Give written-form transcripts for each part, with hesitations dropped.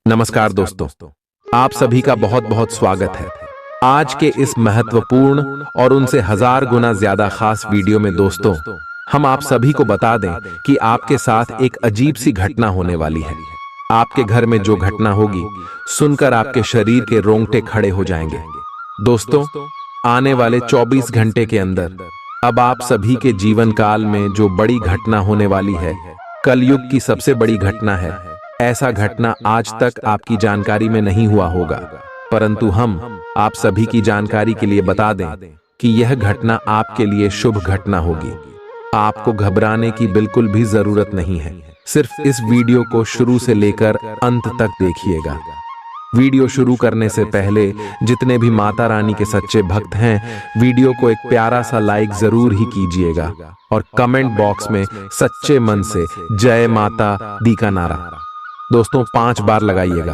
नमस्कार दोस्तों, आप सभी का बहुत बहुत स्वागत है। आज के इस महत्वपूर्ण और उनसे हजार गुना ज्यादा खास वीडियो में दोस्तों, हम आप सभी को बता दें कि आपके साथ एक अजीब सी घटना होने वाली है। आपके घर में जो घटना होगी, सुनकर आपके शरीर के रोंगटे खड़े हो जाएंगे। दोस्तों, आने वाले 24 घंटे के अंदर अब आप सभी के जीवन काल में जो बड़ी घटना होने वाली है, कलयुग की सबसे बड़ी घटना है। ऐसा घटना आज तक आपकी जानकारी में नहीं हुआ होगा, परंतु हम आप सभी की जानकारी के लिए बता दें कि यह घटना आपके लिए शुभ घटना होगी। आपको घबराने की बिल्कुल भी जरूरत नहीं है। सिर्फ इस वीडियो को शुरू से लेकर अंत तक देखिएगा। वीडियो शुरू करने से पहले जितने भी माता रानी के सच्चे भक्त हैं, वीडियो को एक प्यारा सा लाइक जरूर ही कीजिएगा और कमेंट बॉक्स में सच्चे मन से जय माता दी का नारा दोस्तों 5 बार लगाइएगा।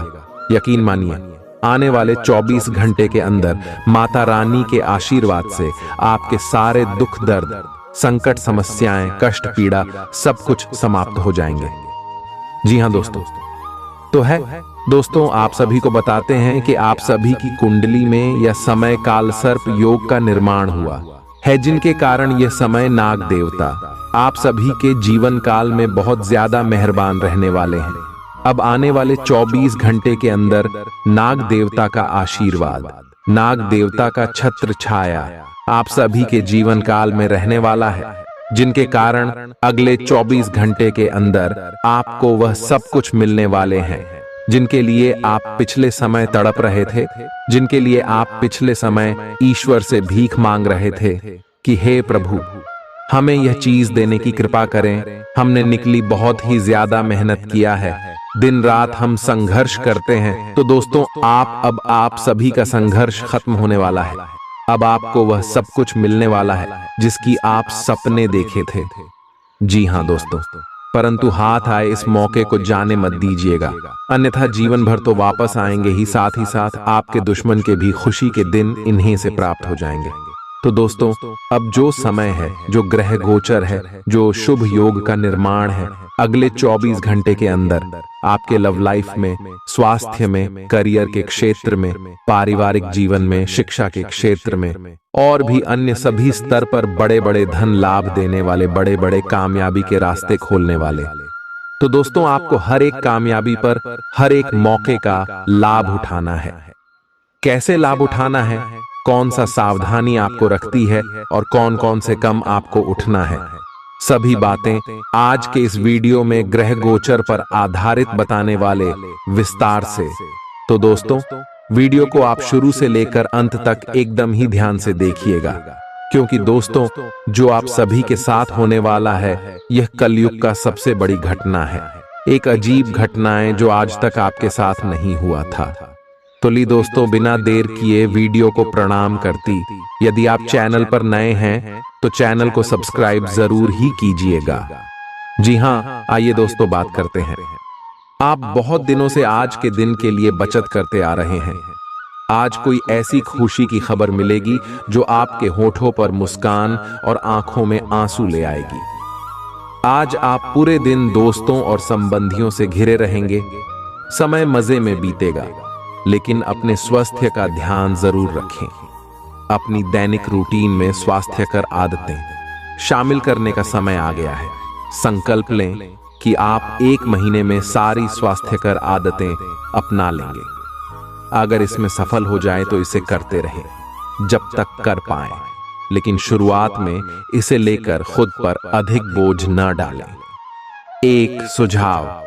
यकीन मानिए, आने वाले 24 घंटे के अंदर माता रानी के आशीर्वाद से आपके सारे दुख दर्द, संकट, समस्याएं, कष्ट, पीड़ा सब कुछ समाप्त हो जाएंगे। जी हां दोस्तों, तो है दोस्तों, आप सभी को बताते हैं कि आप सभी की कुंडली में यह समय काल सर्प योग का निर्माण हुआ है, जिनके कारण यह समय नाग देवता आप सभी के जीवन काल में बहुत ज्यादा मेहरबान रहने वाले हैं। अब आने वाले 24 घंटे के अंदर नाग देवता का आशीर्वाद, नाग देवता का छत्र छाया आप सभी के जीवन काल में रहने वाला है, जिनके कारण अगले 24 घंटे के अंदर आपको वह सब कुछ मिलने वाले हैं जिनके लिए आप पिछले समय तड़प रहे थे, जिनके लिए आप पिछले समय ईश्वर से भीख मांग रहे थे कि हे प्रभु, हमें यह चीज देने की कृपा करें। हमने निकली बहुत ही ज्यादा मेहनत किया है, दिन रात हम संघर्ष करते हैं। तो दोस्तों, आप सभी का संघर्ष खत्म होने वाला है। अब आपको वह सब कुछ मिलने वाला है जिसकी आप सपने देखे थे। जी हां दोस्तों, परंतु हाथ आए इस मौके को जाने मत दीजिएगा, अन्यथा जीवन भर तो वापस आएंगे ही, साथ आपके दुश्मन के भी खुशी के दिन इन्हीं से प्राप्त हो जाएंगे। तो दोस्तों, अब जो समय है, जो ग्रह गोचर है, जो शुभ योग का निर्माण है, अगले 24 घंटे के अंदर आपके लव लाइफ में, स्वास्थ्य में, करियर के क्षेत्र में, पारिवारिक जीवन में, शिक्षा के क्षेत्र में और भी अन्य सभी स्तर पर बड़े बड़े धन लाभ देने वाले, बड़े बड़े कामयाबी के रास्ते खोलने वाले। तो दोस्तों, आपको हर एक कामयाबी पर, हर एक मौके का लाभ उठाना है। कैसे लाभ उठाना है, कौन सा सावधानी आपको रखती है और कौन कौन से कम आपको उठना है, सभी बातें आज के इस वीडियो में ग्रह गोचर पर आधारित बताने वाले विस्तार से। तो दोस्तों, वीडियो को आप शुरू से लेकर अंत तक एकदम ही ध्यान से देखिएगा, क्योंकि दोस्तों, जो आप सभी के साथ होने वाला है, यह कलयुग का सबसे बड़ी घटना है। एक अजीब घटनाएं जो आज तक आपके साथ नहीं हुआ था। तो ली दोस्तों, बिना देर किए वीडियो को प्रणाम करती, यदि आप चैनल पर नए हैं तो चैनल को सब्सक्राइब जरूर ही कीजिएगा। जी हां, आइए दोस्तों बात करते हैं। आप बहुत दिनों से आज के दिन के लिए बचत करते आ रहे हैं। आज कोई ऐसी खुशी की खबर मिलेगी जो आपके होठों पर मुस्कान और आंखों में आंसू ले आएगी। आज आप पूरे दिन दोस्तों और संबंधियों से घिरे रहेंगे। समय मजे में बीतेगा, लेकिन अपने स्वास्थ्य का ध्यान जरूर रखें। अपनी दैनिक रूटीन में स्वास्थ्यकर आदतें शामिल करने का समय आ गया है। संकल्प लें कि आप 1 महीने में सारी स्वास्थ्यकर आदतें अपना लेंगे। अगर इसमें सफल हो जाए तो इसे करते रहें जब तक कर पाएं, लेकिन शुरुआत में इसे लेकर खुद पर अधिक बोझ न डालें। एक सुझाव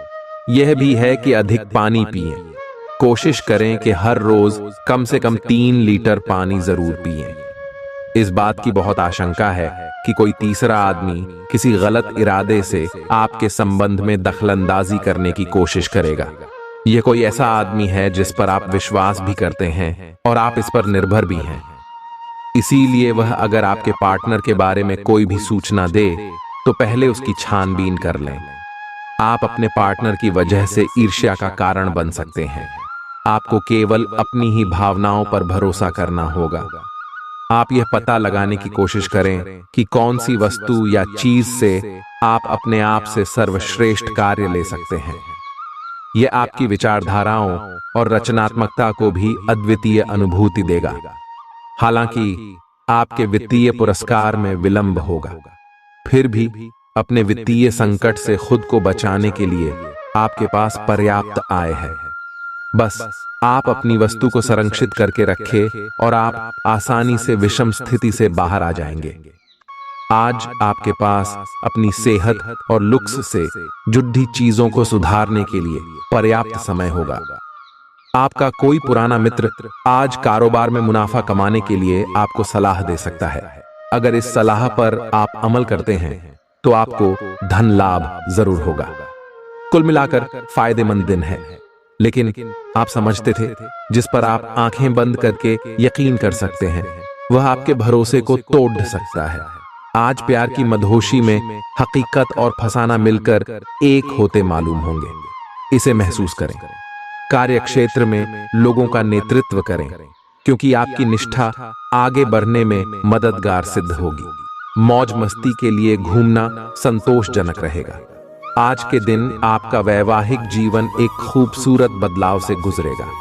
यह भी है कि अधिक पानी पिएं। कोशिश करें कि हर रोज कम से कम 3 लीटर पानी जरूर पिएं। इस बात की बहुत आशंका है कि कोई तीसरा आदमी किसी गलत इरादे से आपके संबंध में दखलंदाजी करने की कोशिश करेगा। यह कोई ऐसा आदमी है जिस पर आप विश्वास भी करते हैं और आप इस पर निर्भर भी हैं। इसीलिए वह अगर आपके पार्टनर के बारे में कोई भी सूचना दे तो पहले उसकी छानबीन कर लें। आप अपने पार्टनर की वजह से ईर्ष्या का कारण बन सकते हैं। आपको केवल अपनी ही भावनाओं पर भरोसा करना होगा। आप यह पता लगाने की कोशिश करें कि कौन सी वस्तु या चीज से आप अपने आप से सर्वश्रेष्ठ कार्य ले सकते हैं। ये आपकी विचारधाराओं और रचनात्मकता को भी अद्वितीय अनुभूति देगा। हालांकि आपके वित्तीय पुरस्कार में विलंब होगा, फिर भी अपने वित्तीय संकट से खुद को बचाने के लिए आपके पास पर्याप्त आय है। बस आप अपनी वस्तु को संरक्षित करके रखें और आप आसानी से विषम स्थिति से बाहर आ जाएंगे। आज आपके पास अपनी सेहत और लुक्स से जुड़ी चीजों को सुधारने के लिए पर्याप्त समय होगा। आपका कोई पुराना मित्र आज कारोबार में मुनाफा कमाने के लिए आपको सलाह दे सकता है। अगर इस सलाह पर आप अमल करते हैं तो आपको धन लाभ जरूर होगा। कुल मिलाकर फायदेमंद दिन है, लेकिन आप समझते थे जिस पर आप आंखें बंद करके यकीन कर सकते हैं वह आपके भरोसे को तोड़ सकता है। आज प्यार की मदहोशी में हकीकत और फसाना मिलकर एक होते मालूम होंगे। इसे महसूस करें। कार्य क्षेत्र में लोगों का नेतृत्व करें, क्योंकि आपकी निष्ठा आगे बढ़ने में मददगार सिद्ध होगी। मौज मस्ती के लिए घूमना संतोषजनक रहेगा। आज के दिन आपका वैवाहिक जीवन एक खूबसूरत बदलाव से गुजरेगा।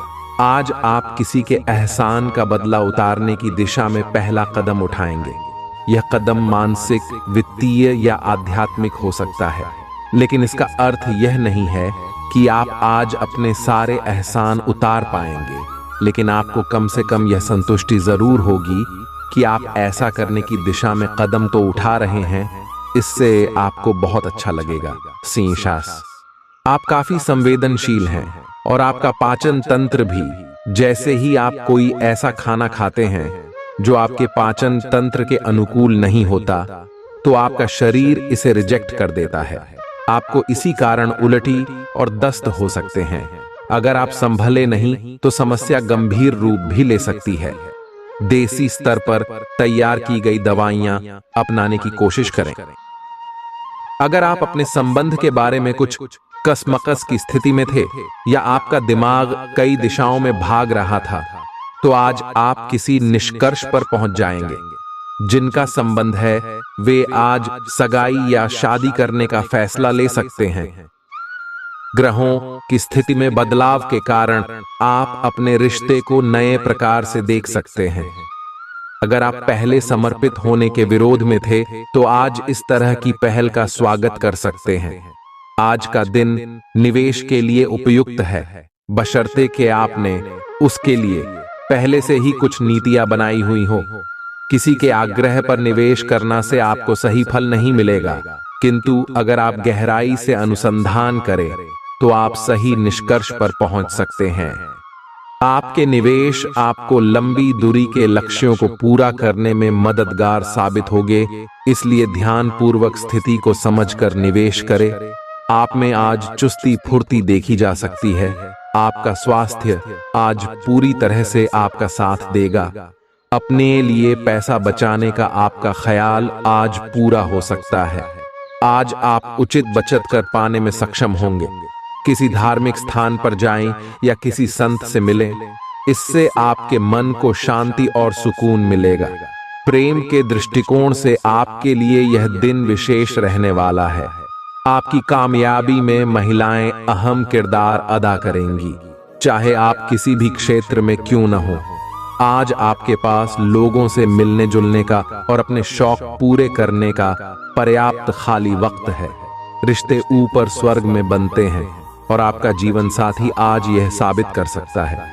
आज आप किसी के एहसान का बदला उतारने की दिशा में पहला कदम उठाएंगे। यह कदम मानसिक, वित्तीय या आध्यात्मिक हो सकता है, लेकिन इसका अर्थ यह नहीं है कि आप आज अपने सारे एहसान उतार पाएंगे, लेकिन आपको कम से कम यह संतुष्टि जरूर होगी कि आप ऐसा करने की दिशा में कदम तो उठा रहे हैं। इससे आपको बहुत अच्छा लगेगा। सिंह, आप काफी संवेदनशील हैं और आपका पाचन तंत्र भी। जैसे ही आप कोई ऐसा खाना खाते हैं जो आपके पाचन तंत्र के अनुकूल नहीं होता, तो आपका शरीर इसे रिजेक्ट कर देता है। आपको इसी कारण उल्टी और दस्त हो सकते हैं। अगर आप संभले नहीं तो समस्या गंभीर रूप भी ले सकती है। देसी स्तर पर तैयार की गई दवाइयां अपनाने की कोशिश करें। अगर आप अपने संबंध के बारे में कुछ कसमकस की स्थिति में थे या आपका दिमाग कई दिशाओं में भाग रहा था, तो आज आप किसी निष्कर्ष पर पहुंच जाएंगे। जिनका संबंध है वे आज सगाई या शादी करने का फैसला ले सकते हैं। ग्रहों की स्थिति में बदलाव के कारण आप अपने रिश्ते को नए प्रकार से देख सकते हैं। अगर आप पहले समर्पित होने के विरोध में थे तो आज इस तरह की पहल का स्वागत कर सकते हैं। आज का दिन निवेश के लिए उपयुक्त है, बशर्ते कि आपने उसके लिए पहले से ही कुछ नीतियां बनाई हुई हो। किसी के आग्रह पर निवेश करना से आपको सही फल नहीं मिलेगा, किंतु अगर आप गहराई से अनुसंधान करें तो आप सही निष्कर्ष पर पहुंच सकते हैं। आपके निवेश आपको लंबी दूरी के लक्ष्यों को पूरा करने में मददगार साबित होंगे, इसलिए ध्यानपूर्वक स्थिति को समझकर निवेश करें। आप में आज चुस्ती फुर्ती देखी जा सकती है। आपका स्वास्थ्य आज पूरी तरह से आपका साथ देगा। अपने लिए पैसा बचाने का आपका ख्याल आज पूरा हो सकता है। आज आप उचित बचत कर पाने में सक्षम होंगे। किसी धार्मिक स्थान पर जाएं या किसी संत से मिलें, इससे आपके मन को शांति और सुकून मिलेगा। प्रेम के दृष्टिकोण से आपके लिए यह दिन विशेष रहने वाला है। आपकी कामयाबी में महिलाएं अहम किरदार अदा करेंगी, चाहे आप किसी भी क्षेत्र में क्यों न हो। आज आपके पास लोगों से मिलने जुलने का और अपने शौक पूरे करने का पर्याप्त खाली वक्त है। रिश्ते ऊपर स्वर्ग में बनते हैं और आपका जीवन साथी आज यह साबित कर सकता है।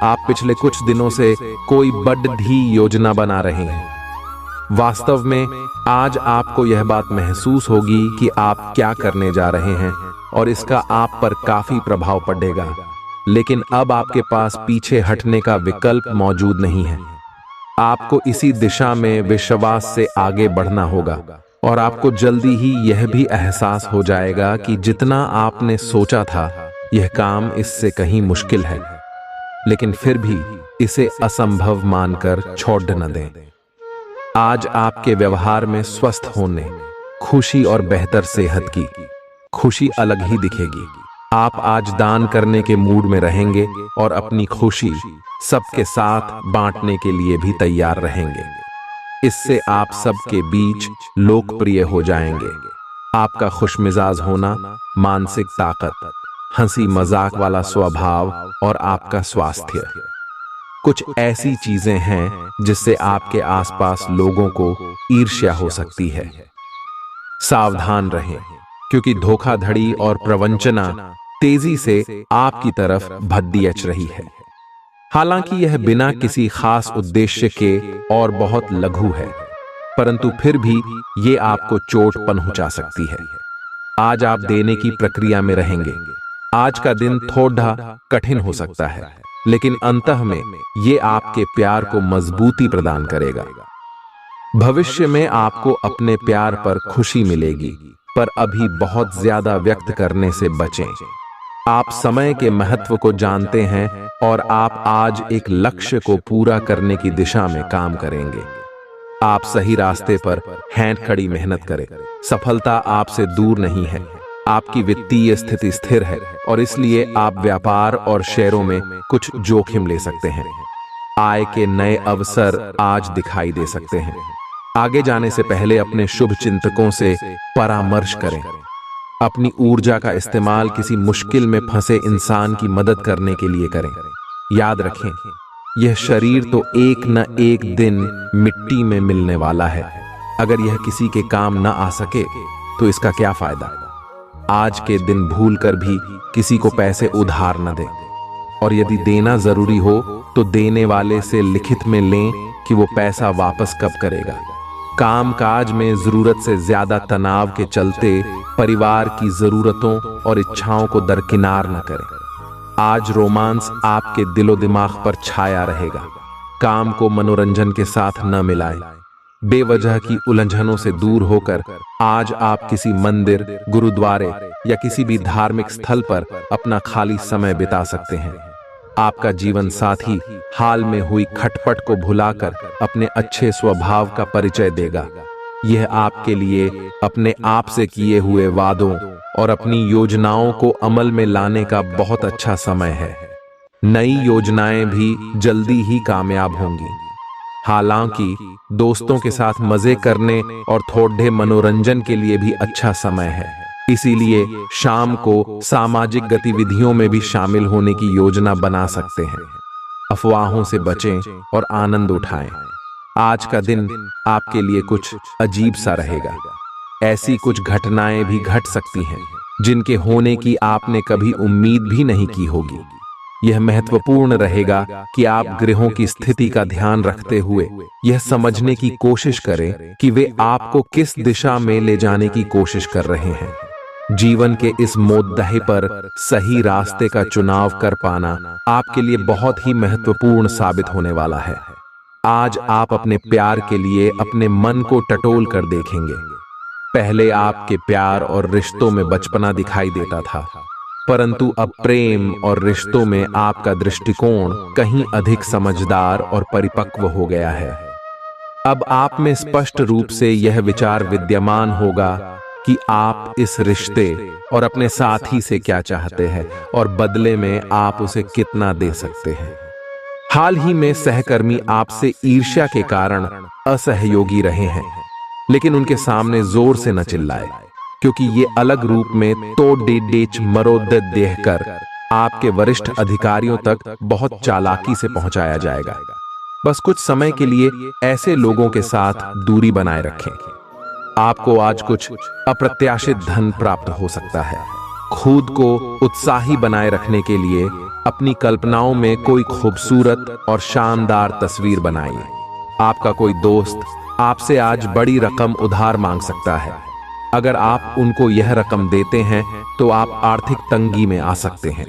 आप पिछले कुछ दिनों से कोई बड़ी योजना बना रहे हैं। वास्तव में आज आपको यह बात महसूस होगी कि आप क्या करने जा रहे हैं और इसका आप पर काफी प्रभाव पड़ेगा, लेकिन अब आपके पास पीछे हटने का विकल्प मौजूद नहीं है। आपको इसी दिशा में विश्वास से आगे बढ़ना होगा और आपको जल्दी ही यह भी एहसास हो जाएगा कि जितना आपने सोचा था यह काम इससे कहीं मुश्किल है, लेकिन फिर भी इसे असंभव मानकर छोड़ न दें। आज आपके व्यवहार में स्वस्थ होने, खुशी और बेहतर सेहत की खुशी अलग ही दिखेगी। आप आज दान करने के मूड में रहेंगे और अपनी खुशी सबके साथ बांटने के लिए भी तैयार रहेंगे। इससे आप सबके बीच लोकप्रिय हो जाएंगे। आपका खुशमिजाज होना मानसिक ताकत, हंसी मजाक वाला स्वभाव और आपका स्वास्थ्य। कुछ ऐसी चीजें हैं जिससे आपके आसपास लोगों को ईर्ष्या हो सकती है। सावधान रहें, क्योंकि धोखाधड़ी और प्रवंचना तेजी से आपकी तरफ भद्दी अच रही है। हालांकि यह बिना किसी खास उद्देश्य के और बहुत लघु है, परंतु फिर भी ये आपको चोट पहुंचा सकती है। आज आप देने की प्रक्रिया में रहेंगे। आज का दिन थोड़ा कठिन हो सकता है, लेकिन अंतः में ये आपके प्यार को मजबूती प्रदान करेगा। भविष्य में आपको अपने प्यार पर खुशी मिलेगी, पर अभी बहुत ज्यादा व्यक्त करने से बचें। आप समय के महत्व को जानते हैं और आप आज एक लक्ष्य को पूरा करने की दिशा में काम करेंगे। आप सही रास्ते पर हैं, खड़ी मेहनत करें। सफलता आपसे दूर नहीं है। आपकी वित्तीय स्थिति स्थिर है और इसलिए आप व्यापार और शेयरों में कुछ जोखिम ले सकते हैं। आय के नए अवसर आज दिखाई दे सकते हैं। आगे जाने से पहले अपने शुभ चिंतकों से परामर्श करें। अपनी ऊर्जा का इस्तेमाल किसी मुश्किल में फंसे इंसान की मदद करने के लिए करें। याद रखें, यह शरीर तो एक न एक दिन मिट्टी में मिलने वाला है। अगर यह किसी के काम न आ सके तो इसका क्या फायदा। आज के दिन भूलकर भी किसी को पैसे उधार न दें, और यदि देना जरूरी हो तो देने वाले से लिखित में लें कि वो पैसा वापस कब करेगा। कामकाज में जरूरत से ज्यादा तनाव के चलते परिवार की जरूरतों और इच्छाओं को दरकिनार न करें। आज रोमांस आपके दिलो दिमाग पर छाया रहेगा। काम को मनोरंजन के साथ न मिलाएं। बेवजह की उलझनों से दूर होकर आज आप किसी मंदिर, गुरुद्वारे या किसी भी धार्मिक स्थल पर अपना खाली समय बिता सकते हैं। आपका जीवन साथी हाल में हुई खटपट को भुलाकर अपने अच्छे स्वभाव का परिचय देगा। यह आपके लिए अपने आप से किए हुए वादों और अपनी योजनाओं को अमल में लाने का बहुत अच्छा समय है। नई योजनाएं भी जल्दी ही कामयाब होंगी। हालांकि दोस्तों के साथ मजे करने और थोड़े मनोरंजन के लिए भी अच्छा समय है। इसीलिए शाम को सामाजिक गतिविधियों में भी शामिल होने की योजना बना सकते हैं। अफवाहों से बचें और आनंद उठाएं। आज का दिन आपके लिए कुछ अजीब सा रहेगा। ऐसी कुछ घटनाएं भी घट सकती हैं जिनके होने की आपने कभी उम्मीद भी नहीं की होगी। यह महत्वपूर्ण रहेगा कि आप ग्रहों की स्थिति का ध्यान रखते हुए यह समझने की कोशिश करें कि वे आपको किस दिशा में ले जाने की कोशिश कर रहे हैं। जीवन के इस मोद्दे पर सही रास्ते का चुनाव कर पाना आपके लिए बहुत ही महत्वपूर्ण साबित होने वाला है। आज आप अपने प्यार के लिए अपने मन को टटोल कर देखेंगे। पहले आपके प्यार और रिश्तों में बचपना दिखाई देता था, परंतु अब प्रेम और रिश्तों में आपका दृष्टिकोण कहीं अधिक समझदार और परिपक्व हो गया है। अब आप में स्पष्ट रूप से यह विचार विद्यमान होगा कि आप इस रिश्ते और अपने साथी से क्या चाहते हैं और बदले में आप उसे कितना दे सकते हैं। हाल ही में सहकर्मी आपसे ईर्ष्या के कारण असहयोगी रहे हैं, लेकिन उनके सामने जोर से न चिल्लाए, क्योंकि ये अलग रूप में तो डेच मरोद देकर आपके वरिष्ठ अधिकारियों तक बहुत चालाकी से पहुंचाया जाएगा। बस कुछ समय के लिए ऐसे लोगों के साथ दूरी बनाए रखें। आपको आज कुछ अप्रत्याशित धन प्राप्त हो सकता है। खुद को उत्साही बनाए रखने के लिए अपनी कल्पनाओं में कोई खूबसूरत और शानदार तस्वीर बनाइए। आपका कोई दोस्त आपसे आज बड़ी रकम उधार मांग सकता है। अगर आप उनको यह रकम देते हैं तो आप आर्थिक तंगी में आ सकते हैं।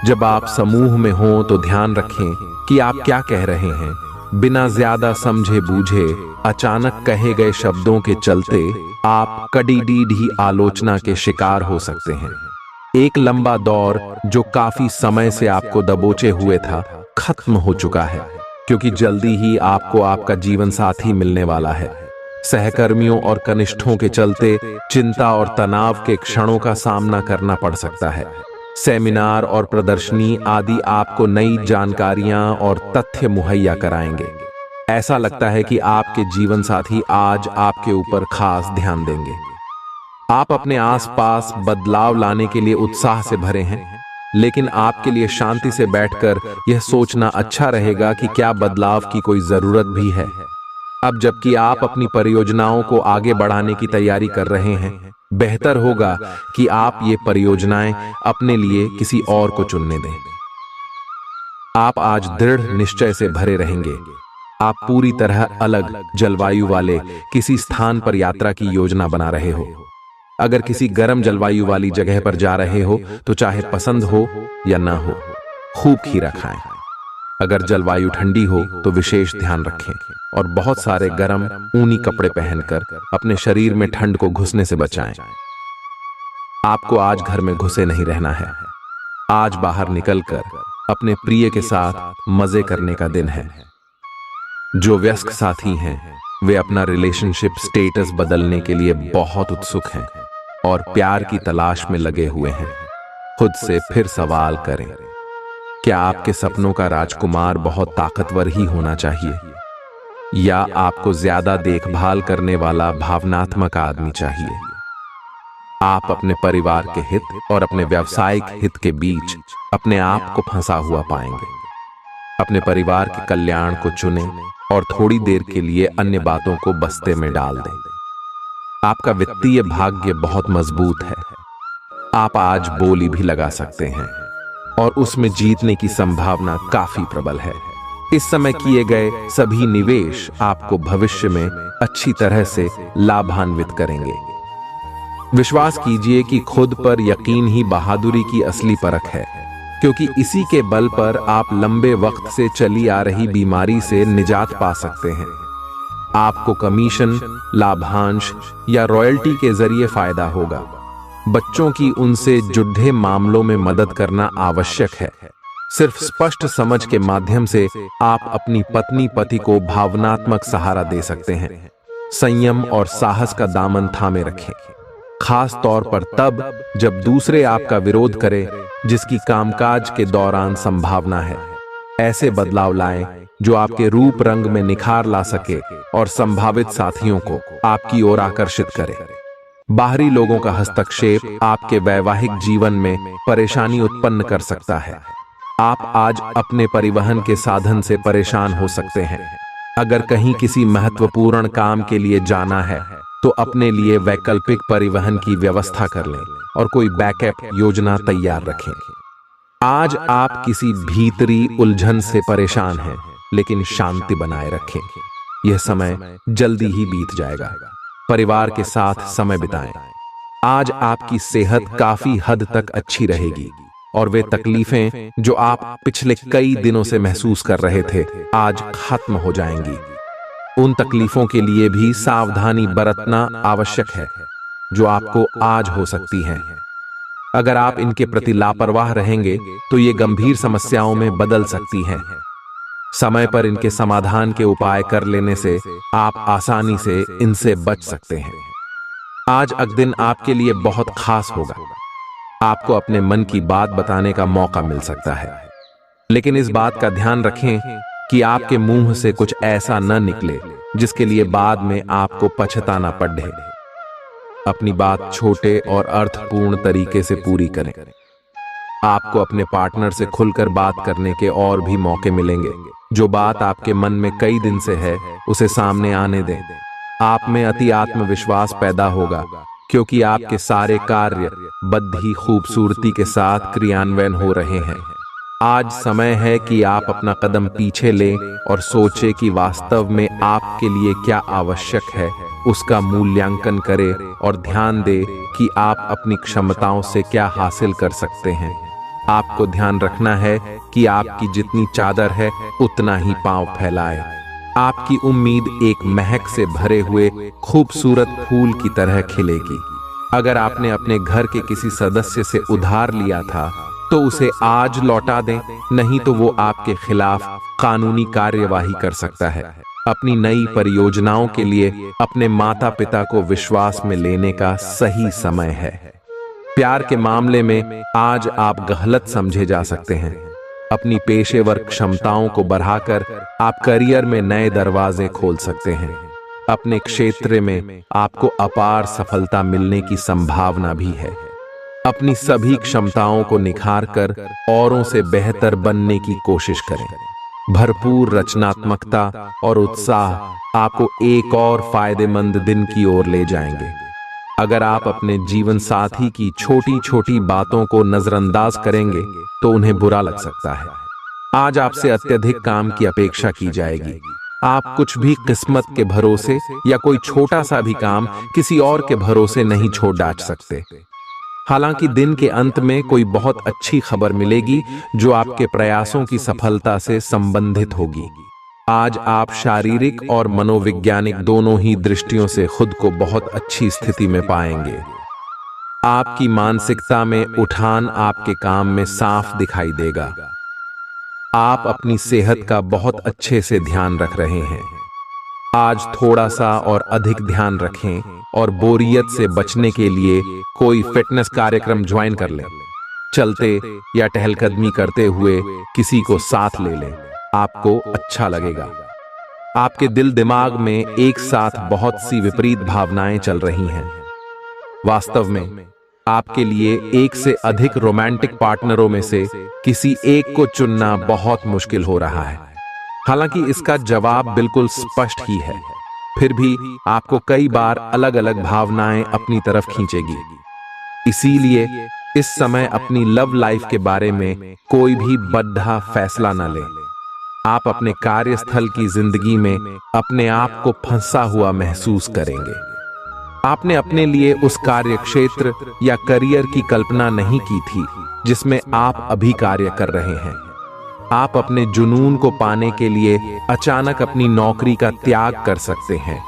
जब आप समूह में हों तो ध्यान रखें कि आप क्या कह रहे हैं। बिना ज्यादा समझे बूझे अचानक कहे गए शब्दों के चलते आप कड़ी आलोचना के शिकार हो सकते हैं। एक लंबा दौर जो काफी समय से आपको दबोचे हुए था, खत्म हो चुका है, क्योंकि जल्दी ही आपको आपका जीवन साथी मिलने वाला है। सहकर्मियों और कनिष्ठों के चलते चिंता और तनाव के क्षणों का सामना करना पड़ सकता है। सेमिनार और प्रदर्शनी आदि आपको नई जानकारियां और तथ्य मुहैया कराएंगे। ऐसा लगता है कि आपके जीवन साथी आज आपके ऊपर खास ध्यान देंगे। आप अपने आसपास बदलाव लाने के लिए उत्साह से भरे हैं, लेकिन आपके लिए शांति से बैठकर यह सोचना अच्छा रहेगा कि क्या बदलाव की कोई जरूरत भी है। अब जबकि आप अपनी परियोजनाओं को आगे बढ़ाने की तैयारी कर रहे हैं, बेहतर होगा कि आप ये परियोजनाएं अपने लिए किसी और को चुनने दें। आप आज दृढ़ निश्चय से भरे रहेंगे। आप पूरी तरह अलग जलवायु वाले किसी स्थान पर यात्रा की योजना बना रहे हो। अगर किसी गर्म जलवायु वाली जगह पर जा रहे हो तो चाहे पसंद हो या ना हो, खूब खीरा खाएं। अगर जलवायु ठंडी हो तो विशेष ध्यान रखें और बहुत सारे गर्म ऊनी कपड़े पहनकर अपने शरीर में ठंड को घुसने से बचाएं। आपको आज घर में घुसे नहीं रहना है। आज बाहर निकलकर अपने प्रिय के साथ मजे करने का दिन है। जो वयस्क साथी हैं, वे अपना रिलेशनशिप स्टेटस बदलने के लिए बहुत उत्सुक हैं और प्यार की तलाश में लगे हुए हैं। खुद से फिर सवाल करें, क्या आपके सपनों का राजकुमार बहुत ताकतवर ही होना चाहिए या आपको ज्यादा देखभाल करने वाला भावनात्मक आदमी चाहिए? आप अपने परिवार के हित और अपने व्यावसायिक हित के बीच अपने आप को फंसा हुआ पाएंगे। अपने परिवार के कल्याण को चुनें और थोड़ी देर के लिए अन्य बातों को बस्ते में डाल दें। आपका वित्तीय भाग्य बहुत मजबूत है। आप आज बोली भी लगा सकते हैं और उसमें जीतने की संभावना काफी प्रबल है। इस समय किए गए सभी निवेश आपको भविष्य में अच्छी तरह से लाभान्वित करेंगे। विश्वास कीजिए कि खुद पर यकीन ही बहादुरी की असली परख है, क्योंकि इसी के बल पर आप लंबे वक्त से चली आ रही बीमारी से निजात पा सकते हैं। आपको कमीशन, लाभांश या रॉयल्टी के जरिए फायदा होगा। बच्चों की उनसे जुड़े मामलों में मदद करना आवश्यक है। सिर्फ स्पष्ट समझ के माध्यम से आप अपनी पत्नी पति को भावनात्मक सहारा दे सकते हैं। संयम और साहस का दामन थामे रखें, खास तौर पर तब जब दूसरे आपका विरोध करें, जिसकी कामकाज के दौरान संभावना है। ऐसे बदलाव लाएं जो आपके रूप रंग में निखार ला सके और संभावित साथियों को आपकी ओर आकर्षित करे। बाहरी लोगों का हस्तक्षेप आपके वैवाहिक जीवन में परेशानी उत्पन्न कर सकता है। आप आज अपने परिवहन के साधन से परेशान हो सकते हैं। अगर कहीं किसी महत्वपूर्ण काम के लिए जाना है तो अपने लिए वैकल्पिक परिवहन की व्यवस्था कर लें और कोई बैकअप योजना तैयार रखें। आज आप किसी भीतरी उलझन से परेशान हैं, लेकिन शांति बनाए रखें। यह समय जल्दी ही बीत जाएगा। परिवार के साथ समय बिताएं। आज आपकी सेहत काफी हद तक अच्छी रहेगी और वे तकलीफें जो आप पिछले कई दिनों से महसूस कर रहे थे, आज खत्म हो जाएंगी। उन तकलीफों के लिए भी सावधानी बरतना आवश्यक है जो आपको आज हो सकती हैं। अगर आप इनके प्रति लापरवाह रहेंगे तो ये गंभीर समस्याओं में बदल सकती हैं। समय पर इनके समाधान के उपाय कर लेने से आप आसानी से इनसे बच सकते हैं। आज का दिन आपके लिए बहुत खास होगा। आपको अपने मन की बात बताने का मौका मिल सकता है, लेकिन इस बात का ध्यान रखें कि आपके मुंह से कुछ ऐसा न निकले जिसके लिए बाद में आपको पछताना पड़े। अपनी बात छोटे और अर्थपूर्ण तरीके से पूरी करें। आपको अपने पार्टनर से खुलकर बात करने के और भी मौके मिलेंगे। जो बात आपके मन में कई दिन से है, उसे सामने आने दें। आप में अति आत्मविश्वास पैदा होगा, क्योंकि आपके सारे कार्य बड़ी खूबसूरती के साथ क्रियान्वयन हो रहे हैं। आज समय है कि आप अपना कदम पीछे लें और सोचें कि वास्तव में आपके लिए क्या आवश्यक है, उसका मूल्यांकन करें और ध्यान दें कि आप अपनी क्षमताओं से क्या हासिल कर सकते हैं। आपको ध्यान रखना है कि आपकी जितनी चादर है उतना ही पांव फैलाए। आपकी उम्मीद एक महक से भरे हुए खूबसूरत फूल की तरह खिलेगी। अगर आपने अपने घर के किसी सदस्य से उधार लिया था तो उसे आज लौटा दें, नहीं तो वो आपके खिलाफ कानूनी कार्यवाही कर सकता है। अपनी नई परियोजनाओं के लिए अपने माता पिता को विश्वास में लेने का सही समय है। प्यार के मामले में आज आप गलत समझे जा सकते हैं। अपनी पेशेवर क्षमताओं को बढ़ाकर आप करियर में नए दरवाजे खोल सकते हैं। अपने क्षेत्र में आपको अपार सफलता मिलने की संभावना भी है। अपनी सभी क्षमताओं को निखार कर औरों से बेहतर बनने की कोशिश करें। भरपूर रचनात्मकता और उत्साह आपको एक और फायदेमंद दिन की ओर ले जाएंगे। अगर आप अपने जीवन साथी की छोटी छोटी बातों को नजरअंदाज करेंगे तो उन्हें बुरा लग सकता है। आज आपसे अत्यधिक काम की अपेक्षा की जाएगी। आप कुछ भी किस्मत के भरोसे या कोई छोटा सा भी काम किसी और के भरोसे नहीं छोड़ डाल सकते। हालांकि दिन के अंत में कोई बहुत अच्छी खबर मिलेगी जो आपके प्रयासों की सफलता से संबंधित होगी। आज आप शारीरिक और मनोवैज्ञानिक दोनों ही दृष्टियों से खुद को बहुत अच्छी स्थिति में पाएंगे। आपकी मानसिकता में उठान आपके काम में साफ दिखाई देगा। आप अपनी सेहत का बहुत अच्छे से ध्यान रख रहे हैं। आज थोड़ा सा और अधिक ध्यान रखें और बोरियत से बचने के लिए कोई फिटनेस कार्यक्रम ज्वाइन कर लें। चलते या टहलकदमी करते हुए किसी को साथ ले लें, आपको अच्छा लगेगा। आपके दिल दिमाग में एक साथ बहुत सी विपरीत भावनाएं चल रही हैं। वास्तव में आपके लिए एक से अधिक रोमांटिक पार्टनरों में से किसी एक को चुनना बहुत मुश्किल हो रहा है। हालांकि इसका जवाब बिल्कुल स्पष्ट ही है, फिर भी आपको कई बार अलग अलग भावनाएं अपनी तरफ खींचेगी। इसीलिए इस समय अपनी लव लाइफ के बारे में कोई भी बद्धा फैसला न लें। आप अपने कार्यस्थल की जिंदगी में अपने आप को फंसा हुआ महसूस करेंगे। आपने अपने लिए उस कार्य क्षेत्र या करियर की कल्पना नहीं की थी जिसमें आप अभी कार्य कर रहे हैं। आप अपने जुनून को पाने के लिए अचानक अपनी नौकरी का त्याग कर सकते हैं।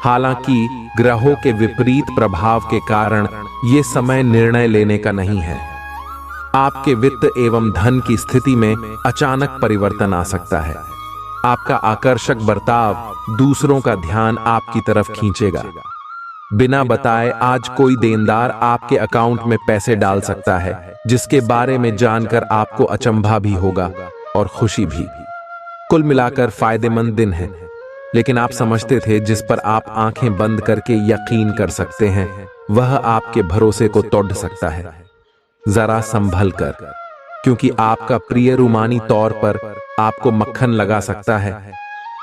हालांकि ग्रहों के विपरीत प्रभाव के कारण ये समय निर्णय लेने का नहीं है। आपके वित्त एवं धन की स्थिति में अचानक परिवर्तन आ सकता है। आपका आकर्षक बर्ताव दूसरों का ध्यान आपकी तरफ खींचेगा। बिना बताए आज कोई देनदार आपके अकाउंट में पैसे डाल सकता है, जिसके बारे में जानकर आपको अचंभा भी होगा और खुशी भी। कुल मिलाकर फायदेमंद दिन है, लेकिन आप समझते थे जिस पर आप आंखें बंद करके यकीन कर सकते हैं वह आपके भरोसे को तोड़ सकता है। जरा संभल कर, क्योंकि आपका प्रिय रूमानी तौर पर आपको मक्खन लगा सकता है।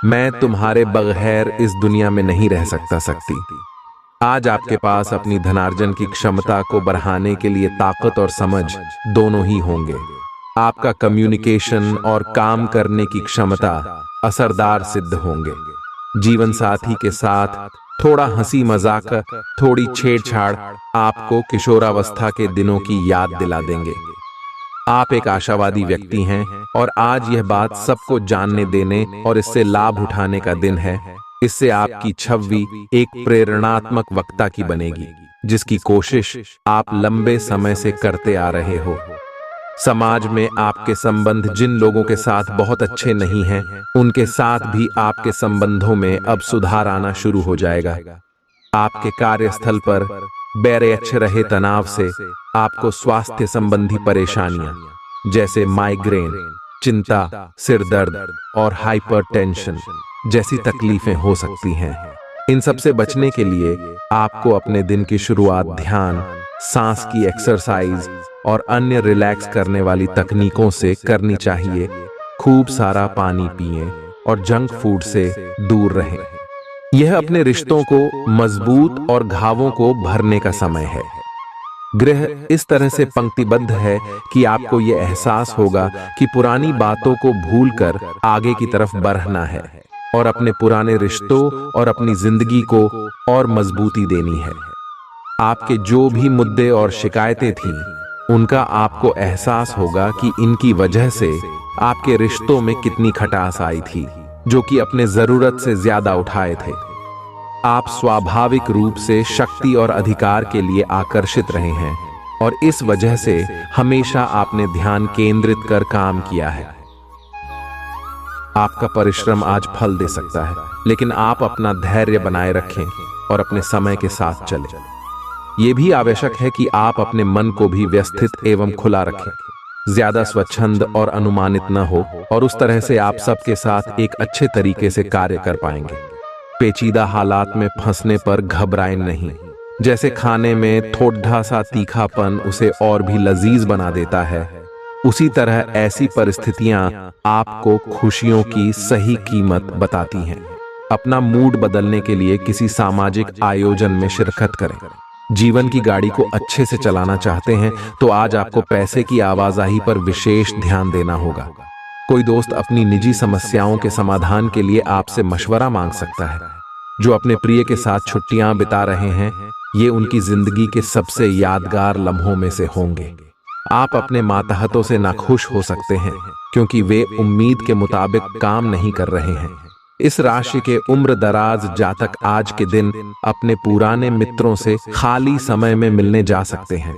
मैं तुम्हारे बगैर इस दुनिया में नहीं रह सकती। आज आपके पास अपनी धनार्जन की क्षमता को बढ़ाने के लिए ताकत और समझ दोनों ही होंगे। आपका कम्युनिकेशन और काम करने की क्षमता असरदार सिद्ध होंगे। जीवन साथी के साथ थोड़ा हंसी मजाक, थोड़ी छेड़छाड़ आपको किशोरावस्था के दिनों की याद दिला देंगे। आप एक आशावादी व्यक्ति हैं और आज यह बात सबको जानने देने और इससे लाभ उठाने का दिन है। इससे आपकी छवि एक प्रेरणात्मक वक्ता की बनेगी, जिसकी कोशिश आप लंबे समय से करते आ रहे हो। समाज में आपके संबंध जिन लोगों के साथ बहुत अच्छे नहीं हैं, उनके साथ भी आपके संबंधों में अब सुधार आना शुरू हो जाएगा। आपके कार्यस्थल पर बैरेच रहे तनाव से आपको स्वास्थ्य संबंधी परेशानियां जैसे माइग्रेन, चिंता, सिर दर्द और हाइपरटेंशन जैसी तकलीफें हो सकती हैं। इन सब से बचने के लिए आपको अपने दिन की शुरुआत ध्यान, सांस की एक्सरसाइज और अन्य रिलैक्स करने वाली तकनीकों से करनी चाहिए। खूब सारा पानी पिएं और जंक फूड से दूर रहें। यह अपने रिश्तों को मजबूत और घावों को भरने का समय है। ग्रह इस तरह से पंक्तिबद्ध है कि आपको यह एहसास होगा कि पुरानी बातों को भूलकर आगे की तरफ बढ़ना है और अपने पुराने रिश्तों और अपनी जिंदगी को और मजबूती देनी है। आपके जो भी मुद्दे और शिकायतें थीं, उनका आपको एहसास होगा कि इनकी वजह से आपके रिश्तों में कितनी खटास आई थी, जो कि अपने जरूरत से ज्यादा उठाए थे। आप स्वाभाविक रूप से शक्ति और अधिकार के लिए आकर्षित रहे हैं और इस वजह से हमेशा आपने ध्यान केंद्रित कर काम किया है। आपका परिश्रम आज फल दे सकता है, लेकिन आप अपना धैर्य बनाए रखें और अपने समय के साथ चलें। यह भी आवश्यक है कि आप अपने मन को भी व्यवस्थित एवं खुला रखें। ज्यादा स्वच्छंद और अनुमानित न हो और उस तरह से आप सबके साथ एक अच्छे तरीके से कार्य कर पाएंगे। पेचीदा हालात में फंसने पर घबराएं नहीं। जैसे खाने में थोड़ा सा तीखापन उसे और भी लजीज बना देता है, उसी तरह ऐसी परिस्थितियां आपको खुशियों की सही कीमत बताती हैं। अपना मूड बदलने के लिए किसी सामाजिक आयोजन में शिरकत करें। जीवन की गाड़ी को अच्छे से चलाना चाहते हैं तो आज आपको पैसे की आवाजाही पर विशेष ध्यान देना होगा। कोई दोस्त अपनी निजी समस्याओं के समाधान के लिए आपसे मशवरा मांग सकता है। जो अपने प्रिय के साथ छुट्टियां बिता रहे हैं, ये उनकी जिंदगी के सबसे यादगार लम्हों में से होंगे। आप अपने मातहतों से नाखुश हो सकते हैं क्योंकि वे उम्मीद के मुताबिक काम नहीं कर रहे हैं। इस राशि के उम्र दराज जातक आज के दिन अपने पुराने मित्रों से खाली समय में मिलने जा सकते हैं।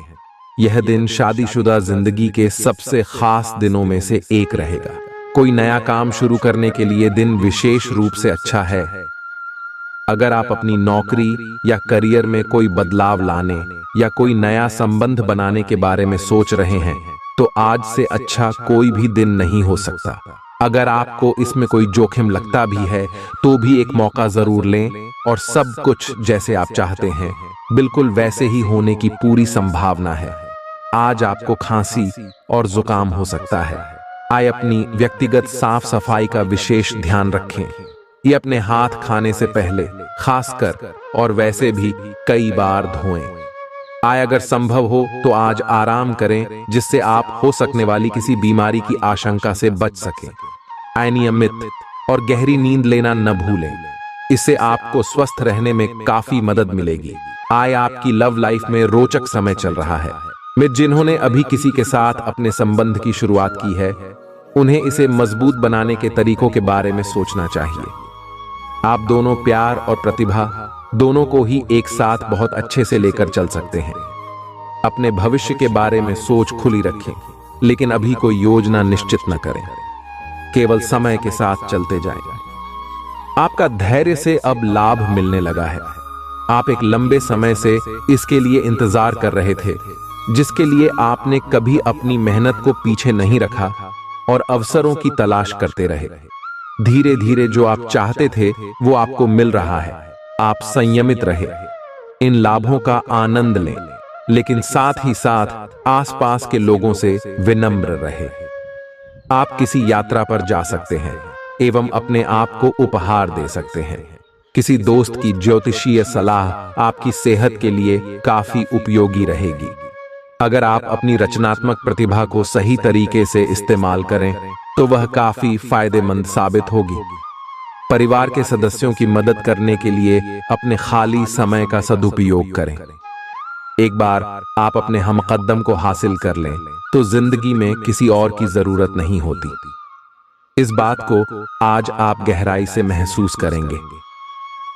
यह दिन शादीशुदा जिंदगी के सबसे खास दिनों में से एक रहेगा। कोई नया काम शुरू करने के लिए दिन विशेष रूप से अच्छा है। अगर आप अपनी नौकरी या करियर में कोई बदलाव लाने या कोई नया संबंध बनाने के बारे में सोच रहे हैं तो आज से अच्छा कोई भी दिन नहीं हो सकता। अगर आपको इसमें कोई जोखिम लगता भी है तो भी एक मौका जरूर लें और सब कुछ जैसे आप चाहते हैं बिल्कुल वैसे ही होने की पूरी संभावना है। आज आपको खांसी और जुकाम हो सकता है। आइए अपनी व्यक्तिगत साफ सफाई का विशेष ध्यान रखें। ये अपने हाथ खाने से पहले खासकर और वैसे भी कई बार धोएं। आय अगर संभव हो तो आज आराम करें जिससे आप हो सकने वाली किसी बीमारी की आशंका से बच सकें। आय नियमित और गहरी नींद लेना न भूलें, इससे आपको स्वस्थ रहने में काफी मदद मिलेगी। आय आपकी लव लाइफ में रोचक समय चल रहा है। मित्र जिन्होंने अभी किसी के साथ अपने संबंध की शुरुआत की है उन्हें इसे मजबूत बनाने के तरीकों के बारे में सोचना चाहिए। आप दोनों प्यार और प्रतिभा दोनों को ही एक साथ बहुत अच्छे से लेकर चल सकते हैं। अपने भविष्य के बारे में सोच खुली रखें, लेकिन अभी कोई योजना निश्चित न करें। केवल समय के साथ चलते जाएं। आपका धैर्य से अब लाभ मिलने लगा है। आप एक लंबे समय से इसके लिए इंतजार कर रहे थे, जिसके लिए आपने कभी अपनी मेहनत को पीछे नहीं रखा और अवसरों की तलाश करते रहे। धीरे धीरे जो आप चाहते थे वो आपको मिल रहा है। आप संयमित रहे, इन लाभों का आनंद लें, लेकिन साथ ही साथ आसपास के लोगों से विनम्र रहे। आप किसी यात्रा पर जा सकते हैं एवं अपने आप को उपहार दे सकते हैं। किसी दोस्त की ज्योतिषीय सलाह आपकी सेहत के लिए काफी उपयोगी रहेगी। अगर आप अपनी रचनात्मक प्रतिभा को सही तरीके से इस्तेमाल करें तो वह काफी फायदेमंद साबित होगी। परिवार के सदस्यों की मदद करने के लिए अपने खाली समय का सदुपयोग करें। एक बार आप अपने हमकदम को हासिल कर लें तो जिंदगी में किसी और की जरूरत नहीं होती। इस बात को आज आप गहराई से महसूस करेंगे।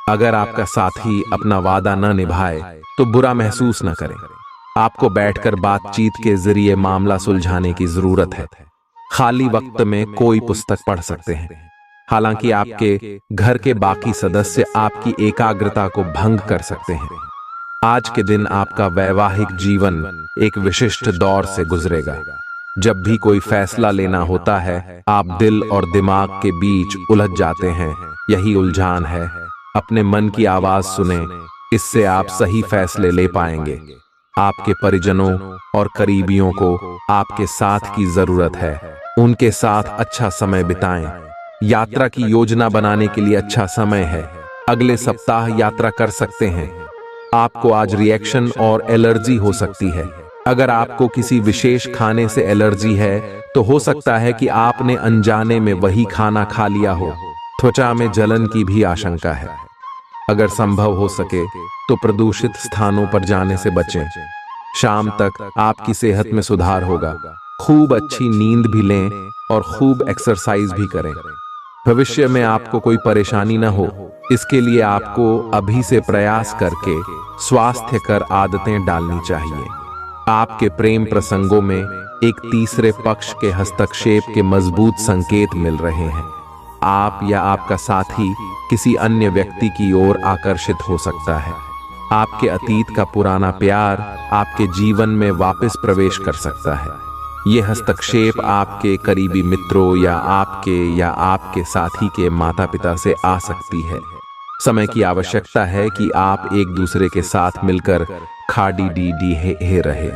अगर आपका साथी अपना वादा न निभाए तो बुरा महसूस न करें। आपको बैठकर बातचीत के जरिए मामला सुलझाने की जरूरत है। खाली वक्त में कोई पुस्तक पढ़ सकते हैं। हालांकि आपके घर के बाकी सदस्य आपकी एकाग्रता को भंग कर सकते हैं। आज के दिन आपका वैवाहिक जीवन एक विशिष्ट दौर से गुजरेगा। जब भी कोई फैसला लेना होता है आप दिल और दिमाग के बीच उलझ जाते हैं। यही उलझान है। अपने मन की आवाज सुने, इससे आप सही फैसले ले पाएंगे। आपके परिजनों और करीबियों को आपके साथ की जरूरत है। उनके साथ अच्छा समय बिताएं। यात्रा की योजना बनाने के लिए अच्छा समय है। अगले सप्ताह यात्रा कर सकते हैं। आपको आज रिएक्शन और एलर्जी हो सकती है। अगर आपको किसी विशेष खाने से एलर्जी है तो हो सकता है कि आपने अनजाने में वही खाना खा लिया हो। त्वचा में जलन की भी आशंका है। अगर संभव हो सके तो प्रदूषित स्थानों पर जाने से बचें। शाम तक आपकी सेहत में सुधार होगा। खूब अच्छी नींद भी लें और खूब एक्सरसाइज भी करें। भविष्य में आपको कोई परेशानी न हो, इसके लिए आपको अभी से प्रयास करके स्वास्थ्यकर आदतें डालनी चाहिए। आपके प्रेम प्रसंगों में एक तीसरे पक्ष के हस्तक्षेप के मजबूत संकेत मिल रहे हैं। आप या आपका साथी किसी अन्य व्यक्ति की ओर आकर्षित हो सकता है। आपके अतीत का पुराना प्यार आपके जीवन में वापस प्रवेश कर सकता है। ये हस्तक्षेप आपके करीबी मित्रों या आपके साथी के माता पिता से आ सकती है। समय की आवश्यकता है कि आप एक दूसरे के साथ मिलकर खाड़ी डी डी हे रहे।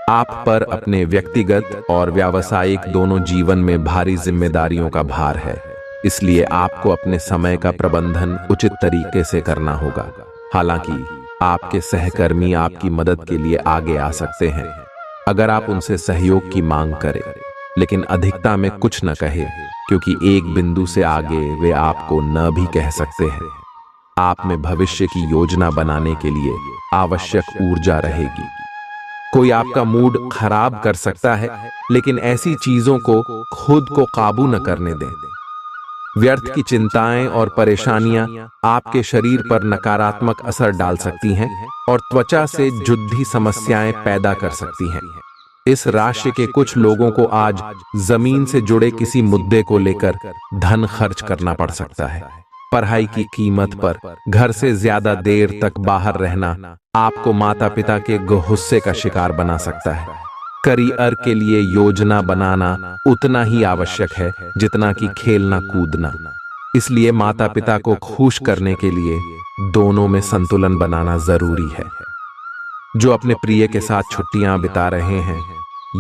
आप पर अपने व्यक्तिगत और व्यावसायिक दोनों जीवन में भारी जिम्मेदारियों का भार है, इसलिए आपको अपने समय का प्रबंधन उचित तरीके से करना होगा। हालांकि आपके सहकर्मी आपकी मदद के लिए आगे आ सकते हैं अगर आप उनसे सहयोग की मांग करें, लेकिन अधिकता में कुछ न कहे, क्योंकि एक बिंदु से आगे वे आपको न भी कह सकते हैं। आप में भविष्य की योजना बनाने के लिए आवश्यक ऊर्जा रहेगी। कोई आपका मूड खराब कर सकता है, लेकिन ऐसी चीजों को खुद को काबू न करने दें। व्यर्थ की चिंताएं और परेशानियां आपके शरीर पर नकारात्मक असर डाल सकती हैं और त्वचा से जुद्धी समस्याएं पैदा कर सकती हैं। इस राशि के कुछ लोगों को आज जमीन से जुड़े किसी मुद्दे को लेकर धन खर्च करना पड़ सकता है। पढ़ाई की कीमत पर घर से ज्यादा देर तक बाहर रहना आपको माता पिता के गुस्से का शिकार बना सकता है। करियर के लिए योजना बनाना उतना ही आवश्यक है जितना कि खेलना कूदना। इसलिए माता पिता को खुश करने के लिए दोनों में संतुलन बनाना जरूरी है। जो अपने प्रिय के साथ छुट्टियां बिता रहे हैं,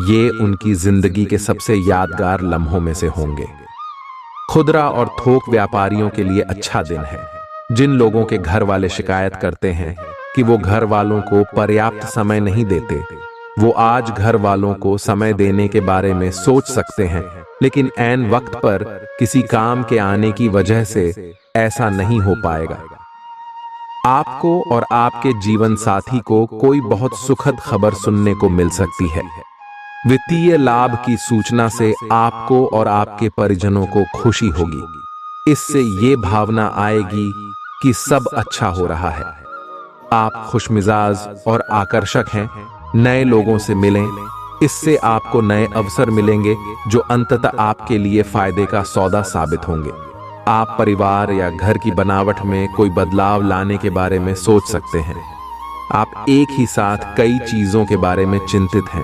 ये उनकी जिंदगी के सबसे यादगार लम्हों में से होंगे। खुदरा और थोक व्यापारियों के लिए अच्छा दिन है। जिन लोगों के घर वाले शिकायत करते हैं कि वो घर वालों को पर्याप्त समय नहीं देते, वो आज घर वालों को समय देने के बारे में सोच सकते हैं, लेकिन ऐन वक्त पर किसी काम के आने की वजह से ऐसा नहीं हो पाएगा। आपको और आपके जीवन साथी को कोई बहुत सुखद खबर सुनने को मिल सकती है। वित्तीय लाभ की सूचना से आपको और आपके परिजनों को खुशी होगी। इससे ये भावना आएगी कि सब अच्छा हो रहा है। आप खुशमिजाज और आकर्षक हैं। नए लोगों से मिलें, इससे आपको नए अवसर मिलेंगे जो अंततः आपके लिए फायदे का सौदा साबित होंगे। आप परिवार या घर की बनावट में कोई बदलाव लाने के बारे में सोच सकते हैं। आप एक ही साथ कई चीजों के बारे में चिंतित हैं,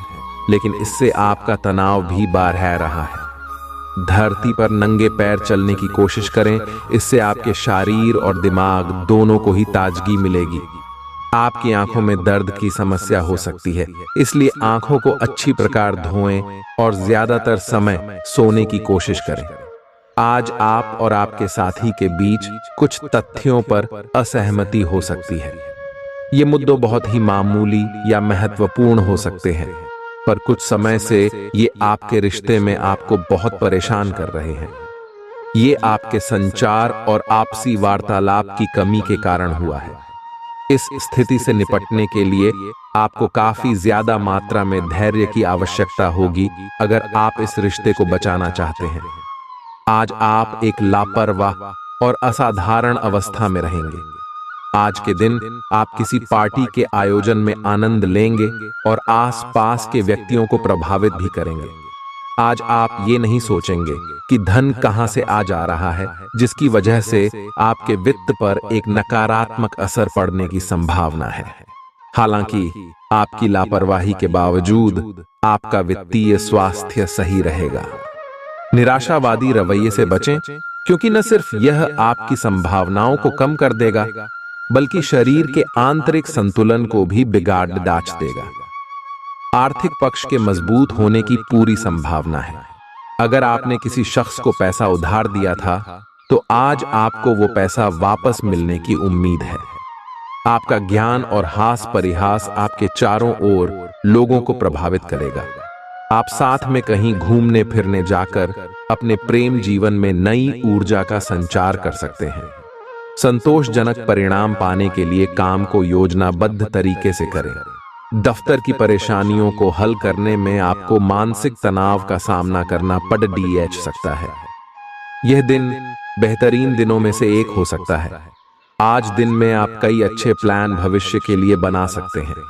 लेकिन इससे आपका तनाव भी बढ़ रहा है। धरती पर नंगे पैर चलने की कोशिश करें, इससे आपके शरीर और दिमाग दोनों को ही ताजगी मिलेगी। आपकी आंखों में दर्द की समस्या हो सकती है, इसलिए आंखों को अच्छी प्रकार धोएं और ज्यादातर समय सोने की कोशिश करें। आज आप और आपके साथी के बीच कुछ तथ्यों पर असहमति हो सकती है। ये मुद्दे बहुत ही मामूली या महत्वपूर्ण हो सकते हैं, पर कुछ समय से ये आपके रिश्ते में आपको बहुत परेशान कर रहे हैं। ये आपके संचार और आपसी वार्तालाप की कमी के कारण हुआ है। इस स्थिति से निपटने के लिए आपको काफी ज्यादा मात्रा में धैर्य की आवश्यकता होगी अगर आप इस रिश्ते को बचाना चाहते हैं। आज आप एक लापरवाह और असाधारण अवस्था में रहेंगे। आज के दिन आप किसी पार्टी के आयोजन में आनंद लेंगे और आसपास के व्यक्तियों को प्रभावित भी करेंगे। आज आप ये नहीं सोचेंगे कि धन कहां से आ जा रहा है, जिसकी वजह से आपके वित्त पर एक नकारात्मक असर पड़ने की संभावना है। हालांकि आपकी लापरवाही के बावजूद आपका वित्तीय स्वास्थ्य सही रहेगा। निराशावादी रवैये से बचें, क्योंकि न सिर्फ यह आपकी संभावनाओं को कम कर देगा, बल्कि शरीर के आंतरिक संतुलन को भी बिगाड़ डाच देगा। आर्थिक पक्ष के मजबूत होने की पूरी संभावना है। अगर आपने किसी शख्स को पैसा उधार दिया था, तो आज आपको वो पैसा वापस मिलने की उम्मीद है। आपका ज्ञान और हास परिहास आपके चारों ओर लोगों को प्रभावित करेगा। आप साथ में कहीं घूमने फिरने जाकर अपने प्रेम जीवन में नई ऊर्जा का संचार कर सकते हैं। संतोषजनक परिणाम पाने के लिए काम को योजनाबद्ध तरीके से करें। दफ्तर की परेशानियों को हल करने में आपको मानसिक तनाव का सामना करना पड़ सकता है। यह दिन बेहतरीन दिनों में से एक हो सकता है। आज दिन में आप कई अच्छे प्लान भविष्य के लिए बना सकते हैं,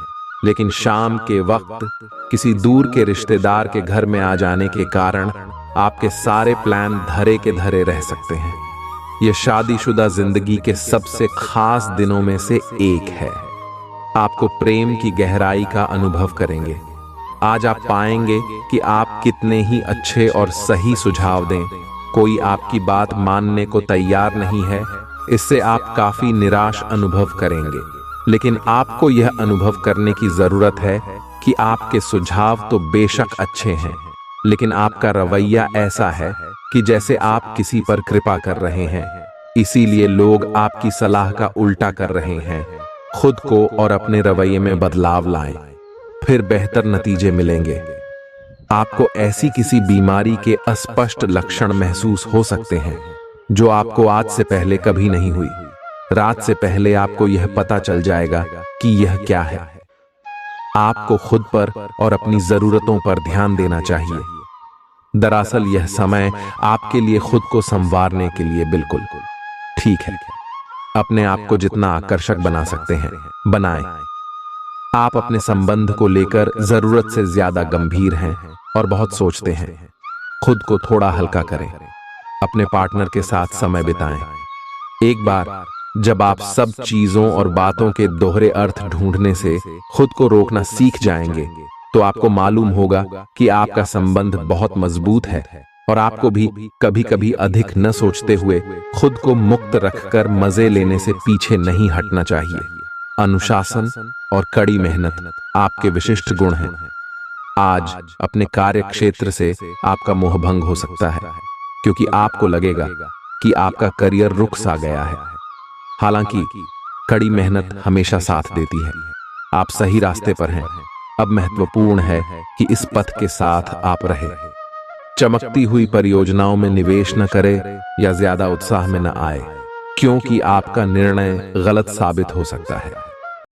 लेकिन शाम के वक्त किसी दूर के रिश्तेदार के घर में आ जाने के कारण आपके सारे प्लान धरे के धरे रह सकते हैं। यह शादीशुदा जिंदगी के सबसे खास दिनों में से एक है। आपको प्रेम की गहराई का अनुभव करेंगे। आज आप पाएंगे कि आप कितने ही अच्छे और सही सुझाव दें, कोई आपकी बात मानने को तैयार नहीं है इससे आप काफी निराश अनुभव करेंगे। लेकिन आपको यह अनुभव करने की जरूरत है कि आपके सुझाव तो बेशक अच्छे हैं, लेकिन आपका रवैया ऐसा है कि जैसे आप किसी पर कृपा कर रहे हैं, इसीलिए लोग आपकी सलाह का उल्टा कर रहे हैं। खुद को और अपने रवैये में बदलाव लाएं, फिर बेहतर नतीजे मिलेंगे। आपको ऐसी किसी बीमारी के अस्पष्ट लक्षण महसूस हो सकते हैं जो आपको आज से पहले कभी नहीं हुई। रात से पहले आपको यह पता चल जाएगा कि यह क्या है। आपको खुद पर और अपनी जरूरतों पर ध्यान देना चाहिए। दरअसल यह समय आपके लिए खुद को संवारने के लिए बिल्कुल ठीक है। अपने आप को जितना आकर्षक बना सकते हैं बनाएं। आप अपने संबंध को लेकर जरूरत से ज्यादा गंभीर हैं और बहुत सोचते हैं। खुद को थोड़ा हल्का करें। अपने पार्टनर के साथ समय बिताएं। एक बार जब आप सब चीजों और बातों के दोहरे अर्थ ढूंढने से खुद को रोकना सीख जाएंगे, तो आपको मालूम होगा कि आपका संबंध बहुत मजबूत है और आपको भी कभी कभी अधिक न सोचते हुए खुद को मुक्त रखकर मजे लेने से पीछे नहीं हटना चाहिए। अनुशासन और कड़ी मेहनत आपके विशिष्ट गुण हैं। आज अपने कार्य क्षेत्र से आपका मोहभंग हो सकता है, क्योंकि आपको लगेगा कि आपका करियर रुक सा गया है। हालांकि कड़ी मेहनत हमेशा साथ देती है। आप सही रास्ते पर हैं। अब महत्वपूर्ण है कि इस पथ के साथ आप रहें। चमकती हुई परियोजनाओं में निवेश न करें या ज्यादा उत्साह में न आए, क्योंकि आपका निर्णय गलत साबित हो सकता है।